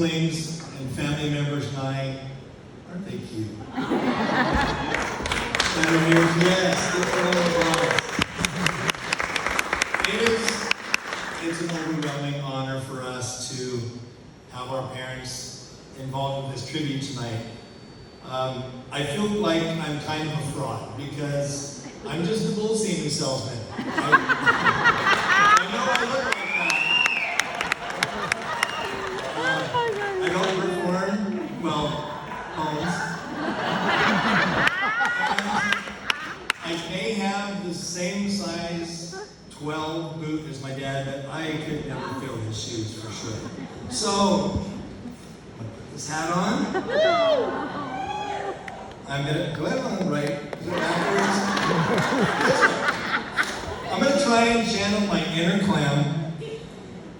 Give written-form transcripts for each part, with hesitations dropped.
siblings and family members and I, aren't they cute? Stand here, yes, give a round of applause. It's an overwhelming honor for us to have our parents involved in this tribute tonight. I feel like I'm kind of a fraud because I'm just a bull semen salesman. I know I look like that. I don't perform, well, almost. And I may have the same size 12 boot as my dad, but I could never fill his shoes for sure. So, I'm gonna put this hat on. I'm gonna go ahead on right. Is it backwards? I'm gonna try and channel my inner Clem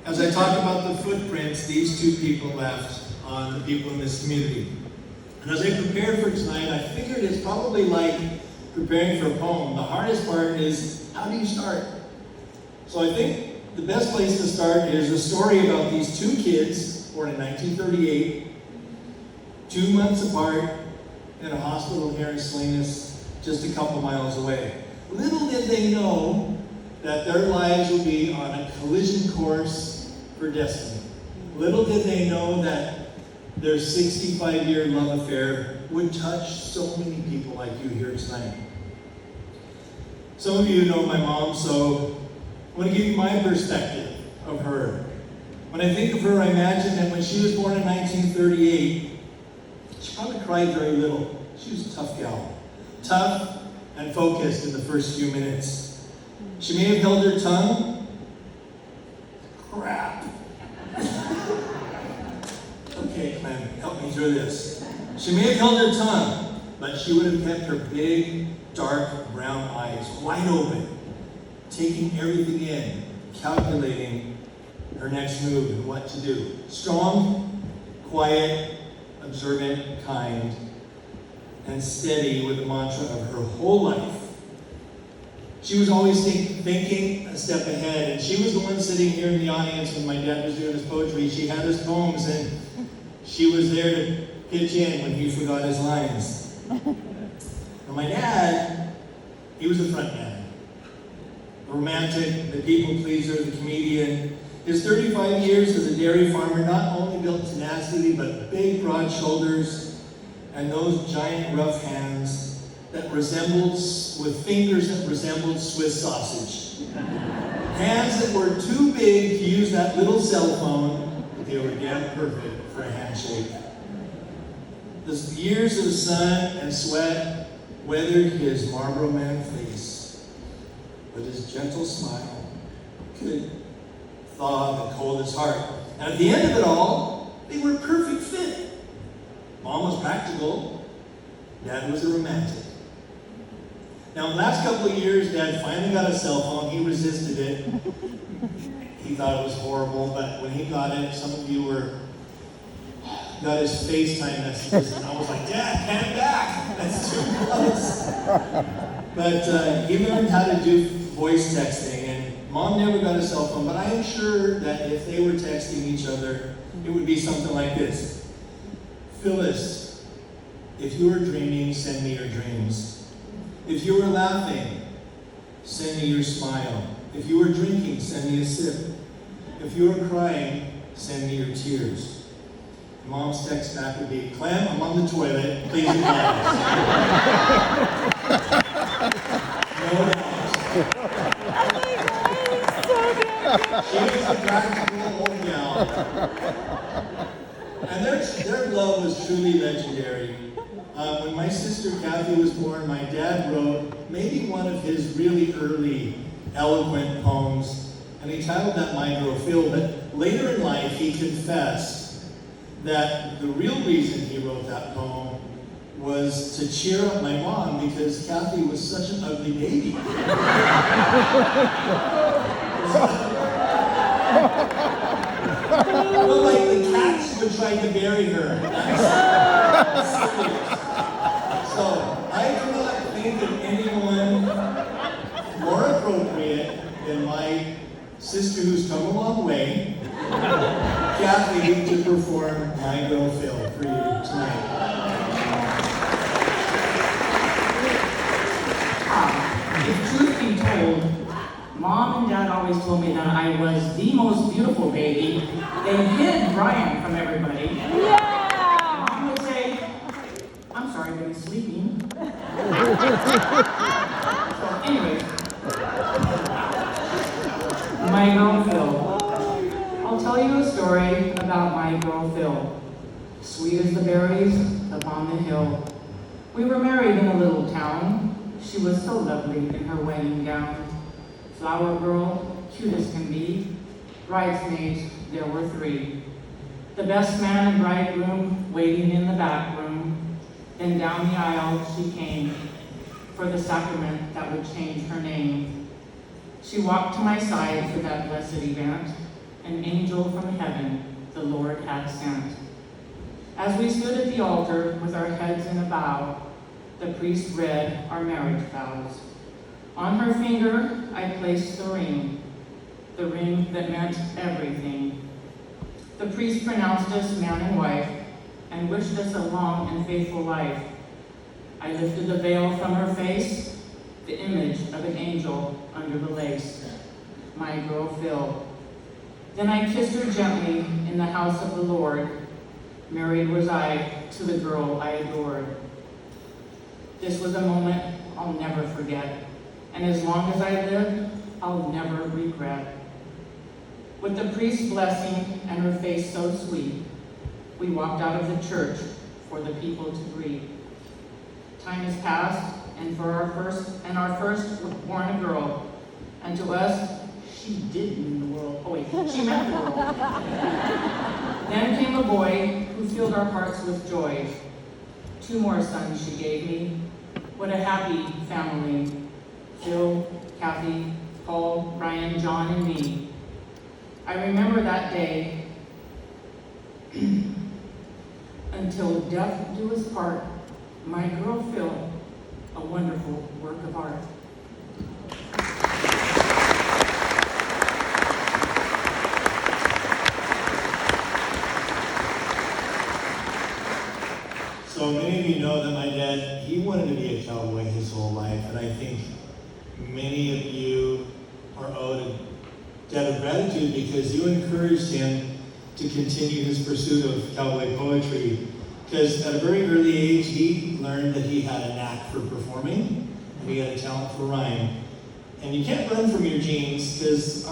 as I talk about the footprints these two people left on the people in this community. And as I prepared for tonight, I figured it's probably like preparing for a poem. The hardest part is, how do you start? So I think the best place to start is a story about these two kids, born in 1938, 2 months apart, in a hospital here in Salinas, just a couple miles away. Little did they know that their lives would be on a collision course for destiny. Little did they know that their 65-year love affair would touch so many people like you here tonight. Some of you know my mom, so I want to give you my perspective of her. When I think of her, I imagine that when she was born in 1938, she probably cried very little. She was a tough gal. Tough and focused in the first few minutes. She may have held her tongue. Crap. Okay, Clem, help me through this. She may have held her tongue, but she would have kept her big, dark, brown eyes wide open, taking everything in, calculating her next move and what to do. Strong, quiet, observant, kind, and steady with the mantra of her whole life. She was always thinking a step ahead, and she was the one sitting here in the audience when my dad was doing his poetry. She had his poems, and she was there to pitch in when he forgot his lines. And my dad, he was the front man. The romantic, the people pleaser, the comedian. His 35 years as a dairy farmer not only built tenacity, but big, broad shoulders, and those giant rough hands that resembled, with fingers that resembled Swiss sausage. Hands that were too big to use that little cell phone, but they were damn perfect for a handshake. The years of sun and sweat weathered his Marlboro Man face, but his gentle smile could thaw the coldest heart. And at the end of it all, they were a perfect fit. Mom was practical, Dad was a romantic. Now, in the last couple of years, Dad finally got a cell phone. He resisted it. He thought it was horrible, but when he got it, some of you got his FaceTime messages, and I was like, Dad, hand it back. That's too close. But he learned how to do voice texting, and Mom never got a cell phone, but I am sure that if they were texting each other, it would be something like this. Phyllis, if you are dreaming, send me your dreams. If you are laughing, send me your smile. If you are drinking, send me a sip. If you are crying, send me your tears. Mom's text back would be, Clem, I'm on the toilet, please advise. No doubt. She was a practical old gal. And their love was truly legendary. When my sister Kathy was born, my dad wrote maybe one of his really early eloquent poems, and he titled that My Girl Phil. But later in life, he confessed that the real reason he wrote that poem was to cheer up my mom because Kathy was such an ugly baby. Well, like the cats would try to bury her. That's serious. So I do not think of anyone more appropriate than my sister who's come a long way, Kathy to perform My Girl Phil for you tonight. If truth be told, Mom and Dad always told me that I was the most beautiful baby. They hid Brian from everybody. Yeah! Mom would say, I'm sorry, but he's sleeping. So anyway, My Girl Phil. I'll tell you a story about My Girl Phil. Sweet as the berries upon the hill. We were married in a little town. She was so lovely in her wedding gown. Flower girl, cute as can be. Bridesmaids, there were 3. The best man and bridegroom waiting in the back room. Then down the aisle she came for the sacrament that would change her name. She walked to my side for that blessed event, an angel from heaven the Lord had sent. As we stood at the altar with our heads in a bow, the priest read our marriage vows. On her finger I placed the ring that meant everything. The priest pronounced us man and wife and wished us a long and faithful life. I lifted the veil from her face, the image of an angel under the lace. My girl Phil. Then I kissed her gently in the house of the Lord. Married was I to the girl I adored. This was a moment I'll never forget, and as long as I live, I'll never regret. With the priest's blessing and her face so sweet, we walked out of the church for the people to greet. Time has passed, and our first was born a girl, and to us, she did mean the world. Oh wait, she meant the world. Then came a boy who filled our hearts with joy. 2 more sons she gave me. What a happy family. Phil, Kathy, Paul, Brian, John, and me. I remember that day until death do us part. My girl Phil, a wonderful work of art. So many of you know that my dad, he wanted to be a cowboy his whole life, and I think many of you are owed a debt of gratitude because you encouraged him to continue his pursuit of cowboy poetry. Because at a very early age, he learned that he had a knack for performing, and he had a talent for rhyme. And you can't run from your genes, because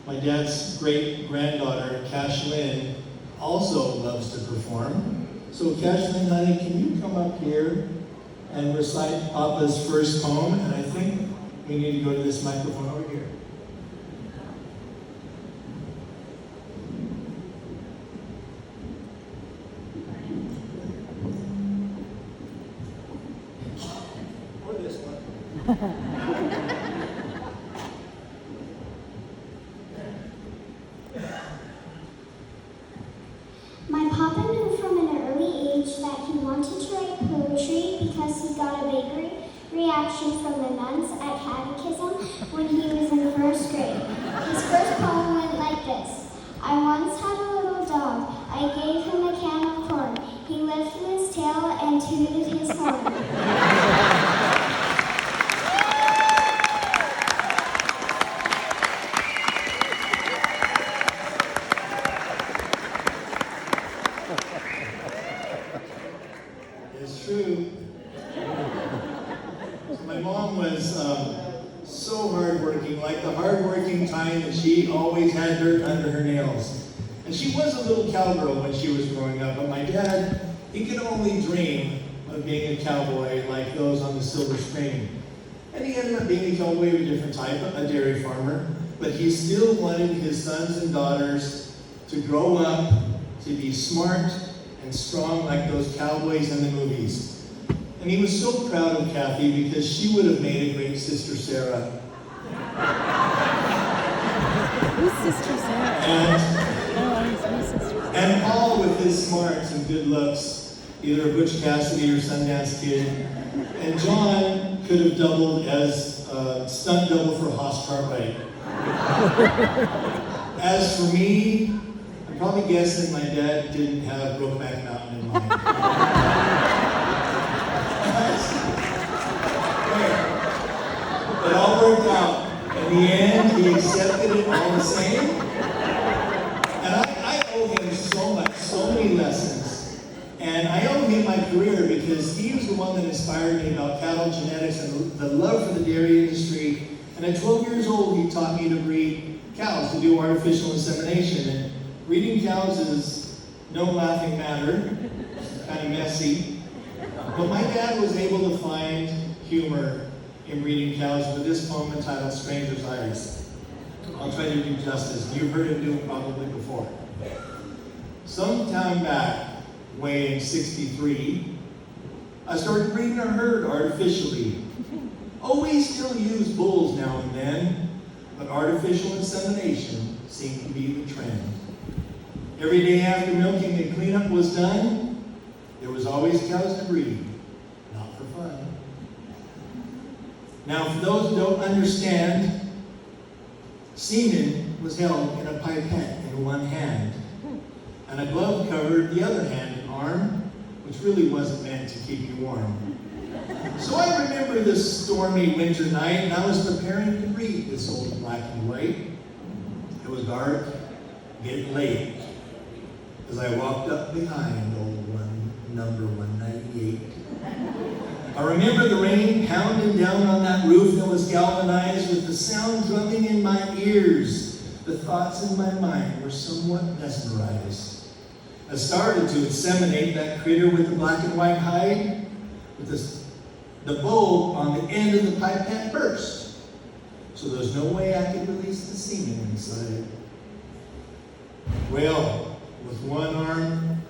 my dad's great-granddaughter, Cash Lynn, also loves to perform. So Cash Lynn, honey, can you come up here and recite Papa's first poem? And I think we need to go to this microphone over here. Or this one. My papa knew from an early age that he wanted to write poetry because he got a big reaction from the nuns at catechism when he was in 1st grade. His first poem went like this. I once had a little dog. I gave him a can of corn. He lifted his tail and tooted his horn. It's true. My mom was so hardworking, like the hardworking kind that she always had dirt under her nails. And she was a little cowgirl when she was growing up, but my dad, he could only dream of being a cowboy like those on the Silver Spring. And he ended up being a cowboy of a different type, a dairy farmer, but he still wanted his sons and daughters to grow up to be smart and strong like those cowboys in the movies. And he was so proud of Kathy because she would have made a great Sister Sarah. Who's Sister Sarah? And Paul, with his smarts and good looks, either a Butch Cassidy or Sundance Kid. And John could have doubled as a stunt double for Hoss Cartwright. As for me, You're probably guessing my dad didn't have Brokeback Mountain in mind. It all worked out. In the end, he accepted it all the same. And I owe him so much, so many lessons. And I owe him my career because he was the one that inspired me about cattle genetics and the love for the dairy industry. And at 12 years old, he taught me to breed cows, to do artificial insemination. And breeding cows is no laughing matter. It's kind of messy. But my dad was able to find humor in breeding cows with this poem entitled Stranger's Eyes. I'll try to do justice. You've heard him do it probably before. Some time back, way in 63, I started breeding a herd artificially. Oh, we still use bulls now and then, but artificial insemination seemed to be the trend. Every day after milking and cleanup was done, there was always cows to breed, not for fun. Now, for those who don't understand, semen was held in a pipette in one hand, and a glove covered the other hand and arm, which really wasn't meant to keep you warm. So I remember this stormy winter night, and I was preparing to breed this old black and white. It was dark, getting late, as I walked up behind old number 198. I remember the rain pounding down on that roof that was galvanized with the sound drumming in my ears. The thoughts in my mind were somewhat mesmerized. I started to inseminate that critter with the black and white hide, with the bulb on the end of the pipette burst. So there's no way I could release the semen inside. Well, with one arm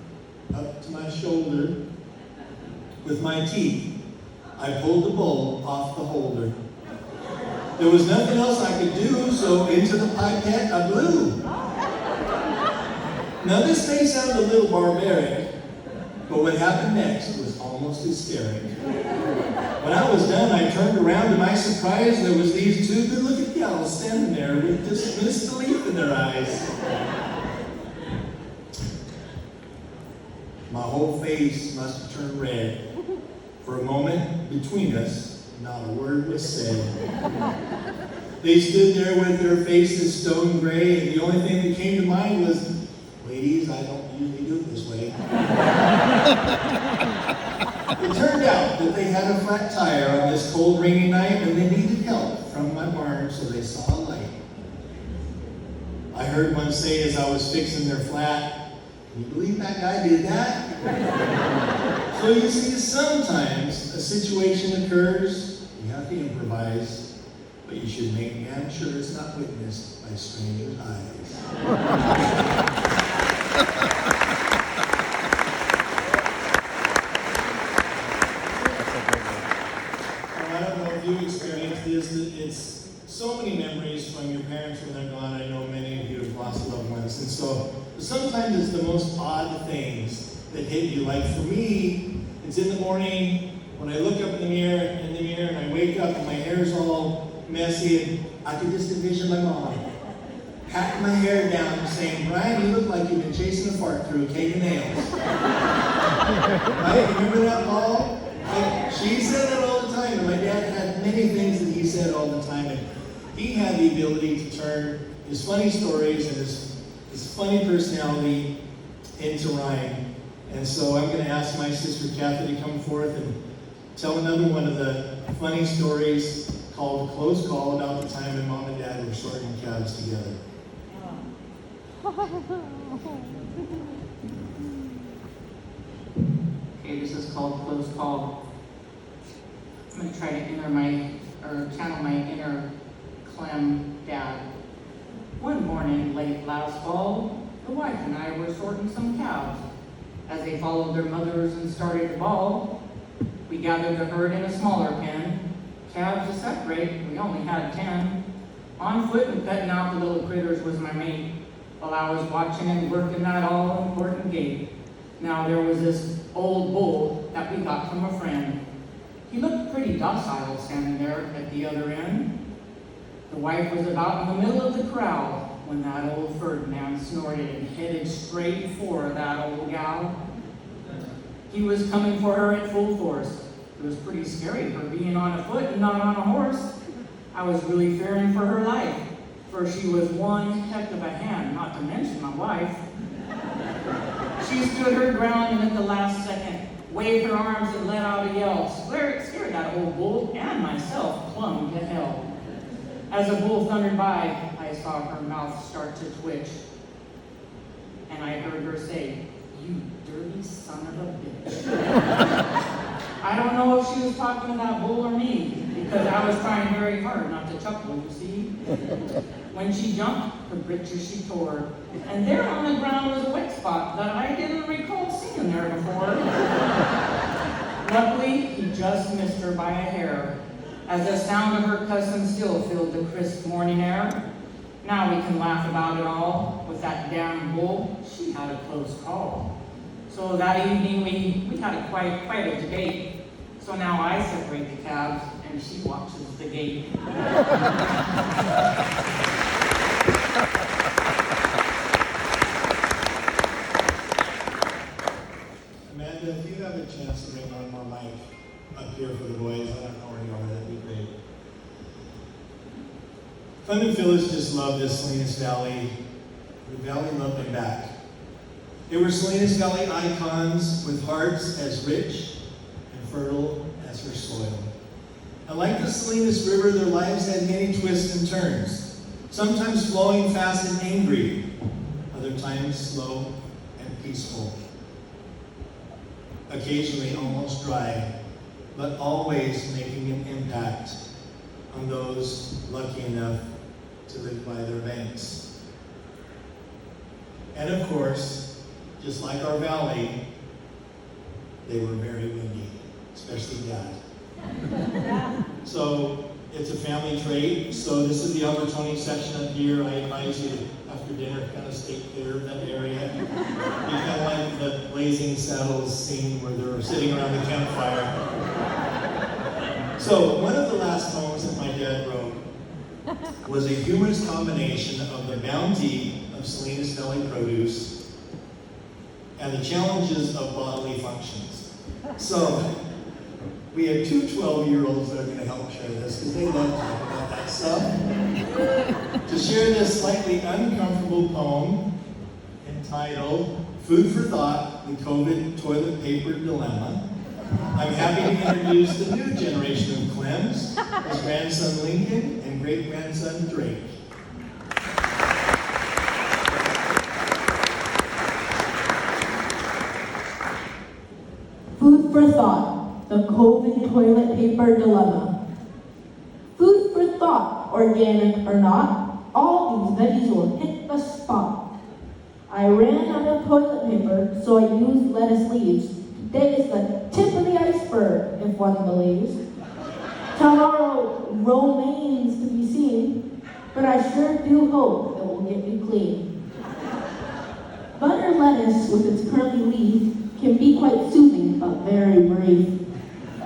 up to my shoulder, with my teeth, I pulled the bulb off the holder. There was nothing else I could do, so into the pipette I blew. Now this may sound a little barbaric, but what happened next was almost hysteric. When I was done, I turned around. To my surprise, there was these two good-looking gals standing there with this misbelief in their eyes. My whole face must have turned red. For a moment between us, not a word was said. They stood there with their faces stone gray, and the only thing that came to mind was, ladies, I don't usually do it this way. It turned out that they had a flat tire on this cold, rainy night, and they needed help from my barn, so they saw a light. I heard one say as I was fixing their flat, "Can you believe that guy did that?" So you see, sometimes a situation occurs, you have to improvise, but you should make damn sure it's not witnessed by strangers' eyes. I don't know if you experienced this, it's so many memories from your parents when they're gone. I know many of you have lost loved ones, and so sometimes it's the most odd things that hit you. Like for me, it's in the morning when I look up in the mirror and I wake up and my hair's all messy, and I can just envision my mom patting my hair down and saying, "Brian, you look like you've been chasing a fart through a cake of nails." Right? Remember that, Paul? Like, she said that all the time, and my dad had many things that he said all the time, and he had the ability to turn his funny stories and his funny personality into rhyme. And so I'm going to ask my sister Kathy to come forth and tell another one of the funny stories called Close Call about the time when Mom and Dad were sorting calves together. Okay, this is called Close Call. I'm going to try to channel my inner Clem dad. One morning late last fall, the wife and I were sorting some calves. As they followed their mothers and started to bawl, we gathered the herd in a smaller pen. Calves to separate, we only had 10. On foot and cutting out the little critters was my mate, while I was watching and working that all-important gate. Now there was this old bull that we got from a friend. He looked pretty docile standing there at the other end. The wife was about in the middle of the crowd, when that old Ferdinand snorted and headed straight for that old gal. He was coming for her at full force. It was pretty scary, her being on a foot and not on a horse. I was really fearing for her life, for she was one heck of a hand, not to mention my wife. She stood her ground and at the last second waved her arms and let out a yell. Scared that old bull and myself plumb to hell. As the bull thundered by, I saw her mouth start to twitch. And I heard her say, "You dirty son of a bitch." I don't know if she was talking to that bull or me, because I was trying very hard not to chuckle, you see. When she jumped, her breeches she tore, and there on the ground was a wet spot that I didn't recall seeing there before. Luckily, he just missed her by a hair, as the sound of her cussing still filled the crisp morning air. Now we can laugh about it all. With that damn bull, she had a close call. So that evening we had quite a debate. So now I separate the calves and she watches the gate. Amanda, if you have a chance to bring one more mic up here for the boys, I don't know where you are, that'd be great. Clem and Phyllis just loved this Salinas Valley. The valley loved them back. They were Salinas Valley icons with hearts as rich and fertile as her soil. And like the Salinas River, their lives had many twists and turns, sometimes flowing fast and angry, other times slow and peaceful. Occasionally almost dry, but always making an impact on those lucky enough to live by their banks. And of course, just like our valley, they were very windy, especially Dad. So it's a family trait. So this is the Albertoni section up here. I advise you after dinner, kind of stay clear of that area. You kind of like the Blazing Saddles scene where they're sitting around the campfire. So one of the last poems that my dad wrote was a humorous combination of the bounty of Salinas Valley produce and the challenges of bodily functions. So we have two 12-year-olds that are going to help share this because they love talking about that stuff. To share this slightly uncomfortable poem entitled Food for Thought, the COVID Toilet Paper Dilemma, I'm happy to introduce the new generation of Clems, his grandson Lincoln and great-grandson Drake. Food for thought, the COVID toilet paper dilemma. Food for thought, organic or not, all these veggies will hit the spot. I ran out of toilet paper, so I used lettuce leaves. Today is the tip of the iceberg, if one believes. Tomorrow, romaines to be seen, but I sure do hope it will get me clean. Butter lettuce with its curly leaf can be quite soothing, but very brief.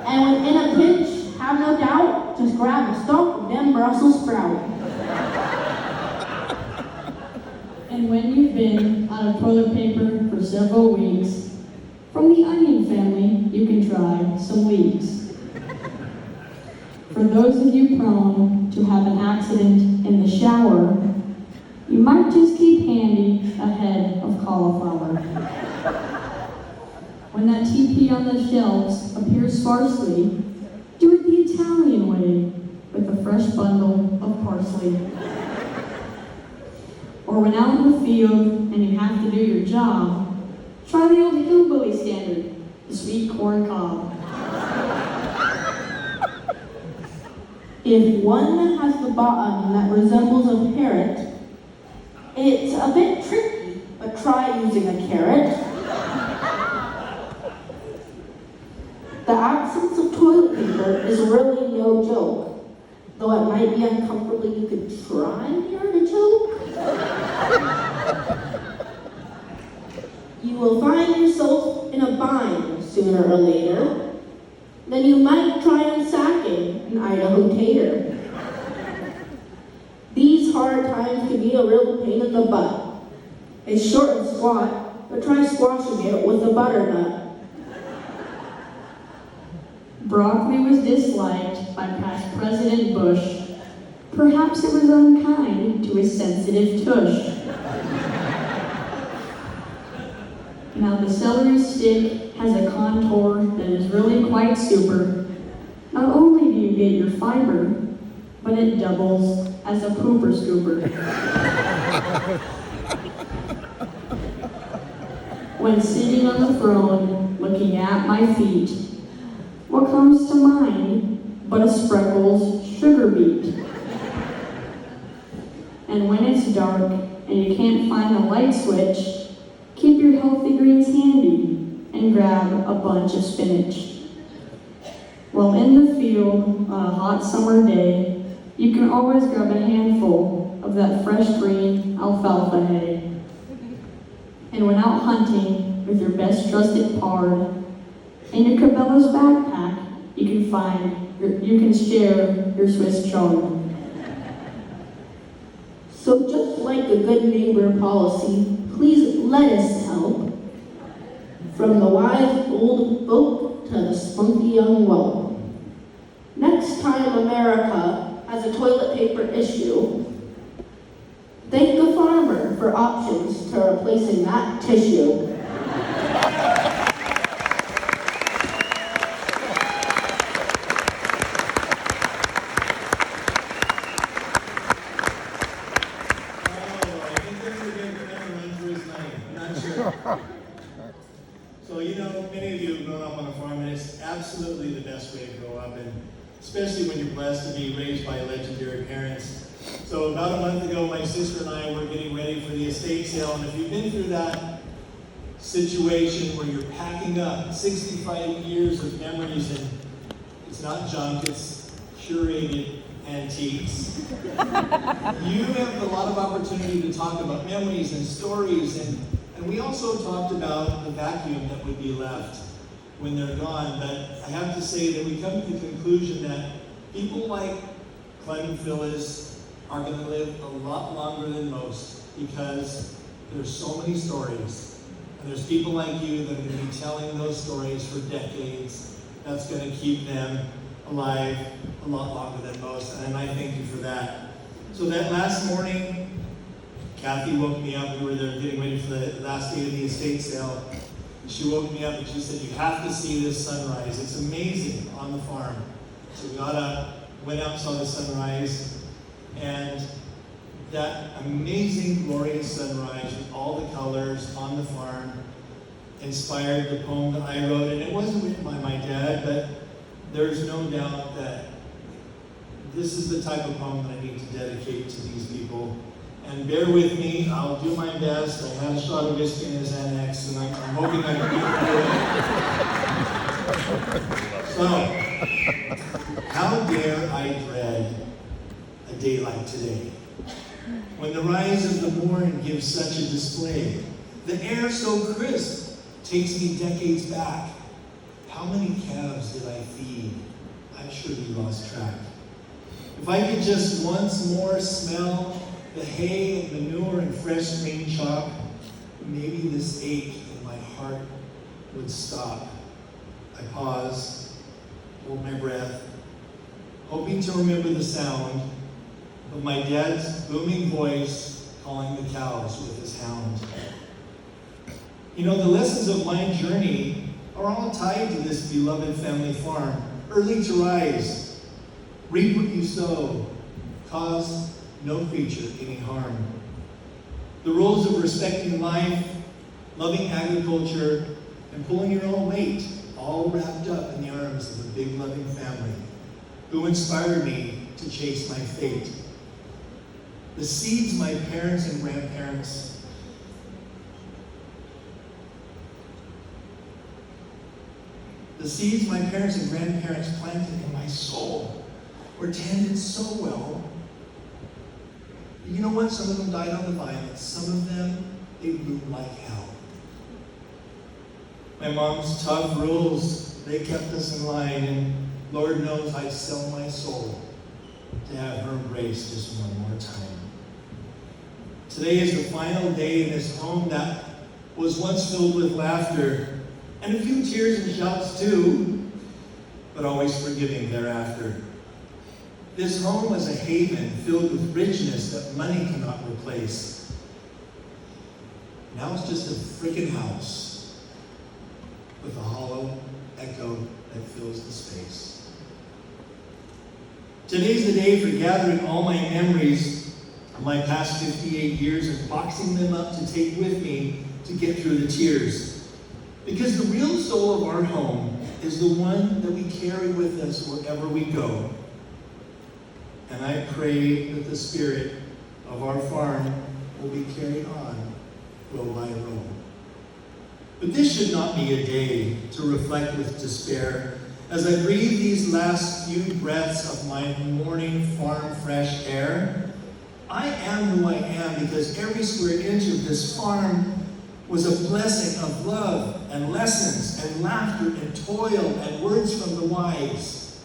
And when in a pinch, have no doubt, just grab a stalk of them Brussels sprout. And when you've been out of toilet paper for several weeks, from the onion family, you can try some leeks. For those of you prone to have an accident in the shower, you might just keep handy a head of cauliflower. When that TP on the shelves appears sparsely, do it the Italian way with a fresh bundle of parsley. Or when out in the field and you have to do your job, try the old hillbilly standard, the sweet corn cob. If one has the bottom that resembles a parrot, it's a bit tricky, but try using a carrot. The absence of toilet paper is really no joke, though it might be uncomfortable. You could try the artichoke. You will find yourself in a bind sooner or later. Then you might try unsacking an Idaho tater. These These hard times can be a real pain in the butt. It's short and squat, but try squashing it with a butternut. Broccoli was disliked by past President Bush. Perhaps it was unkind to his sensitive tush. Now the celery stick has a contour that is really quite super. Not only do you get your fiber, but it doubles as a pooper scooper. When sitting on the throne, looking at my feet, what comes to mind but a Spreckles sugar beet? And when it's dark and you can't find the light switch, keep your healthy greens handy and grab a bunch of spinach. While in the field on a hot summer day, you can always grab a handful of that fresh green alfalfa hay. And when out hunting with your best trusted pard, in your Cabela's backpack, you can share your Swiss chard. So just like a good neighbor policy, please let us help. From the wise old folk to the spunky young whelp. Next time America has a toilet paper issue, thank the farmer for options to replacing that tissue. So, you know, many of you have grown up on a farm, and it's absolutely the best way to grow up, and especially when you're blessed to be raised by legendary parents. So about a month ago, my sister and I were getting ready for the estate sale, and if you've been through that situation where you're packing up 65 years of memories, and it's not junk, it's curated antiques. You have a lot of opportunity to talk about memories and stories, and we also talked about the vacuum that would be left when they're gone. But I have to say that we come to the conclusion that people like Clem Phylis are going to live a lot longer than most because there's so many stories. And there's people like you that are going to be telling those stories for decades. That's going to keep them alive a lot longer than most, and I thank you for that. So that last morning, Kathy woke me up. We were there getting ready for the last day of the estate sale. She woke me up and she said, "You have to see this sunrise. It's amazing on the farm." So we got up, went out and saw the sunrise, and that amazing, glorious sunrise with all the colors on the farm inspired the poem that I wrote. And it wasn't written by my dad, but there's no doubt that this is the type of poem that I need to dedicate to these people. And bear with me, I'll do my best. I had a shot of whiskey in his annex, and I'm hoping I can do it. So, how dare I dread a day like today, when the rise of the morn gives such a display. The air so crisp takes me decades back. How many calves did I feed? I surely lost track. If I could just once more smell the hay and manure and fresh green chalk, maybe this ache in my heart would stop. I pause, hold my breath, hoping to remember the sound of my dad's booming voice calling the cows with his hound. You know, the lessons of my journey are all tied to this beloved family farm. Early to rise, reap what you sow, cause no creature any harm. The rules of respecting life, loving agriculture, and pulling your own weight, all wrapped up in the arms of a big loving family who inspired me to chase my fate. The seeds my parents and grandparents planted in my soul were tended so well. You know what? Some of them died on the vine. Some of them, they bloomed like hell. My mom's tough rules, they kept us in line, and Lord knows I'd sell my soul to have her embrace just one more time. Today is the final day in this home that was once filled with laughter and a few tears and shouts too, but always forgiving thereafter. This home was a haven filled with richness that money cannot replace. Now it's just a freaking house with a hollow echo that fills the space. Today's the day for gathering all my memories of my past 58 years and boxing them up to take with me to get through the tears. Because the real soul of our home is the one that we carry with us wherever we go. And I pray that the spirit of our farm will be carried on row by row. But this should not be a day to reflect with despair as I breathe these last few breaths of my morning farm fresh air. I am who I am because every square inch of this farm was a blessing of love and lessons and laughter and toil and words from the wise.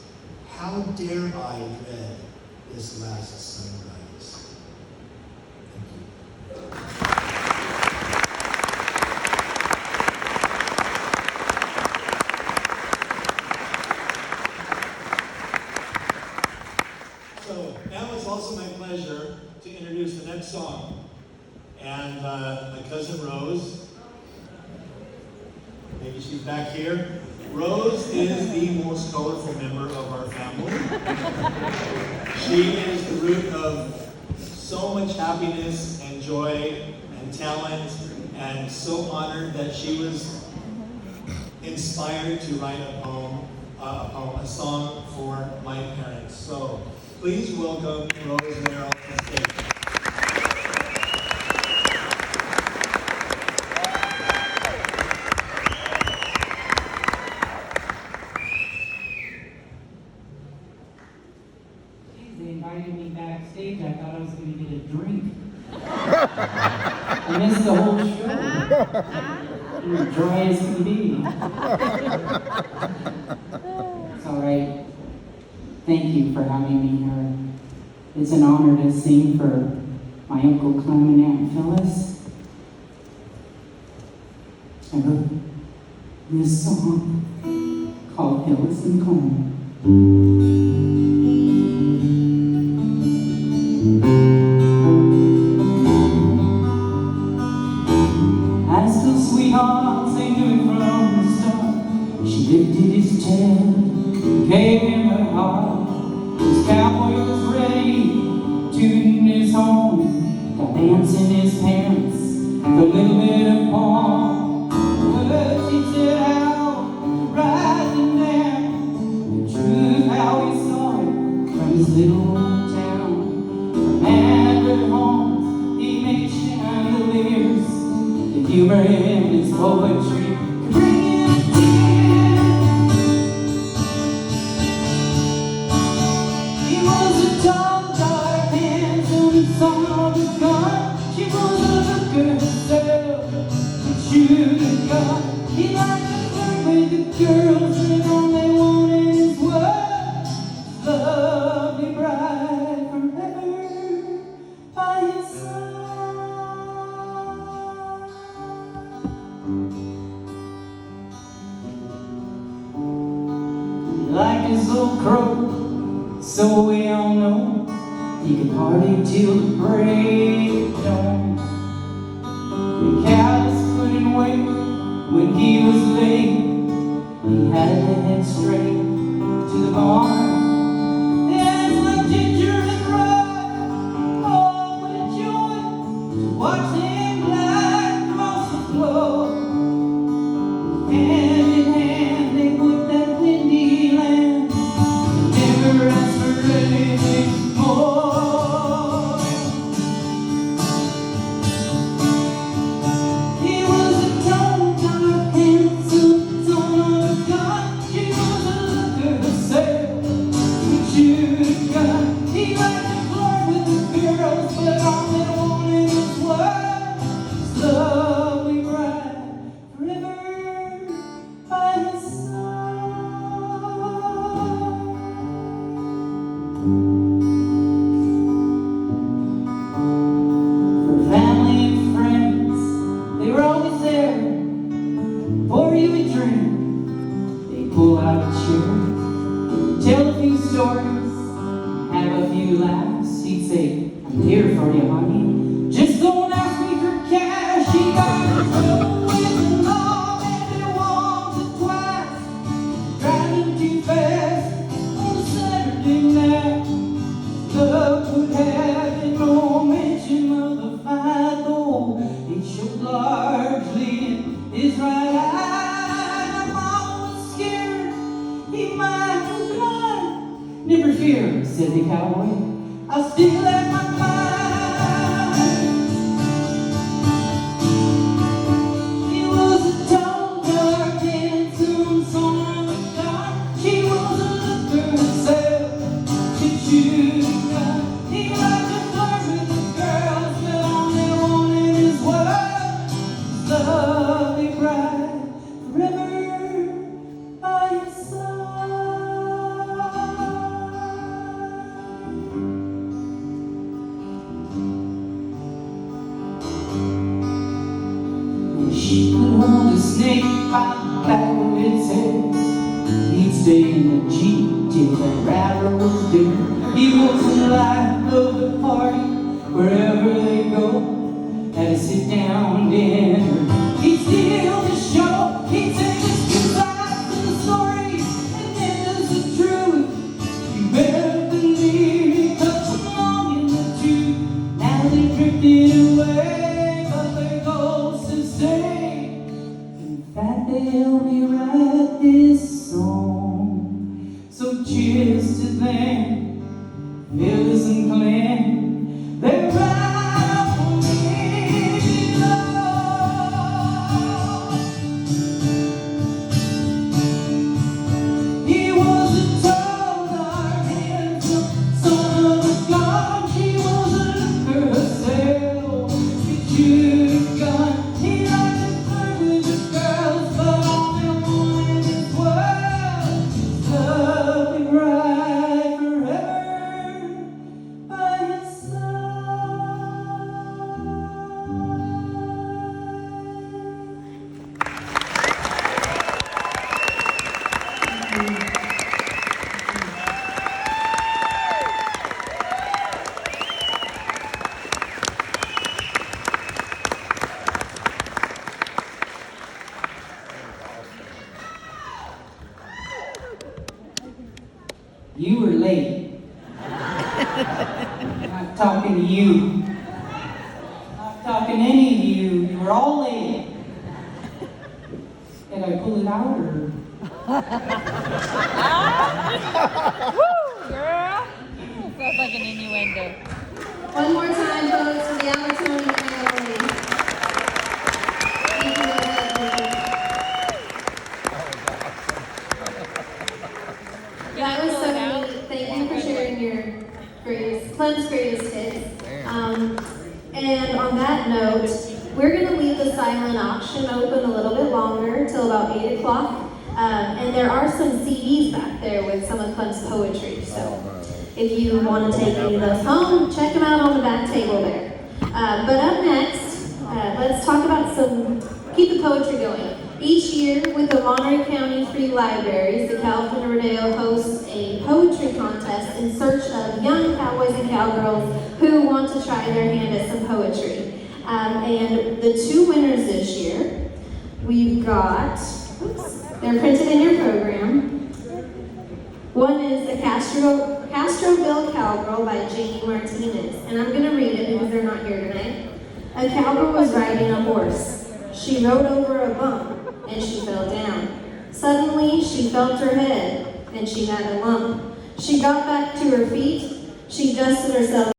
How dare I dread this last sunrise? Thank you. So now it's also my pleasure to introduce the next song. And my cousin Rose, maybe she's back here. Rose is the most colorful member of our family. She is the root of so much happiness and joy and talent, and so honored that she was inspired to write a song for my parents. So please welcome Rose Merrill to the stage. They invited me backstage. I thought I was going to get a drink. I missed the whole show. You were dry as can be. It's all right. Thank you for having me here. It's an honor to sing for my Uncle Clem and Aunt Phyllis. I wrote this song called Phyllis and Clem. As the sweethearts they knew from the start, she lifted his tail, gave him her heart. His cowboy was ready, tooting his horn, got dance in his pants, for a little bit of porn. Words he said out, rising down, the truth how he saw it from his little town. From Andrew Holmes, he made chandeliers, the humor in his poetry could bring him tears. He was a tall, dark, handsome son of a gun. She was a looker herself, but shoot a gun. He liked to flirt with the girls, and all they wanted is what? Lovely bride forever by his side. Like his old crow, so we all know, he could party till the break of dawn. The cows couldn't wait when he was late. He had to head straight to the barn. There's like ginger and rye, oh what a joy to watch him glide across the floor. Hand in hand they put that windy land, never asked for anything more. He was a tall, dark, handsome son of a gun. She was a looker herself, I would share. Tell a few stories, have a few laughs. He'd say, I'm here for you, honey. Just don't ask me for cash. He got in trouble with the law, maybe once or twice. Driving too fast on a Saturday night. Love would have it, no mention of the fight, though it showed largely in his right eye. My mom was scared he might go blind. Never fear, said the cowboy, I still have my mind. He was a tall, dark, handsome son of a gun. She was a looker herself. She should have done. He liked to flirt with the girls, but all they wanted is what? Lovely bride, forever by your side. She could hold a snake by the back of its head. He'd stay in the Jeep till the rattler was due. He was the life of the party, wherever they go. Had to sit down dinner. He'd steal the show. He'd take us two sides to the story, and then there's the truth. You better believe he touched them long in the tube. Now they drifted away, but their ghosts have stayed. In fact, they helped me write this song. So cheers to them, Phylis and Clem. They're right for me, love. He was a tall, dark, handsome son of a gun. She was a looker herself. He should have gone. He liked to flirt with the girls, but all they wanted is what? Love and right forever by his side. You were late. I'm not talking to you. I'm not talking to any of you. You were all late. Did I pull it out or? Woo, girl. Sounds like an innuendo. One more time, folks, for the Albertoni family. Thank you, everybody. That was so neat. Thank you for sharing your Clem's greatest hits. And on that note, we're going to leave the silent auction open a little bit longer, till about 8 o'clock. And there are some CDs back there with some of Clem's poetry. So if you want to take any of those home, check them out on the back table there. But up next, let's talk about keep the poetry going. Each year, with the Monterey County Free Libraries, the California Rodeo hosts a poetry contest in search of young cowboys and cowgirls who want to try their hand at some poetry. And the two winners this year, we've got, they're printed in your program. One is the Castroville Cowgirl by Janie Martinez. And I'm going to read it because they're not here tonight. A cowgirl was riding a horse. She rode over a bump and she fell down. Suddenly, she felt her head and she had a lump. She got back to her feet. She dusted herself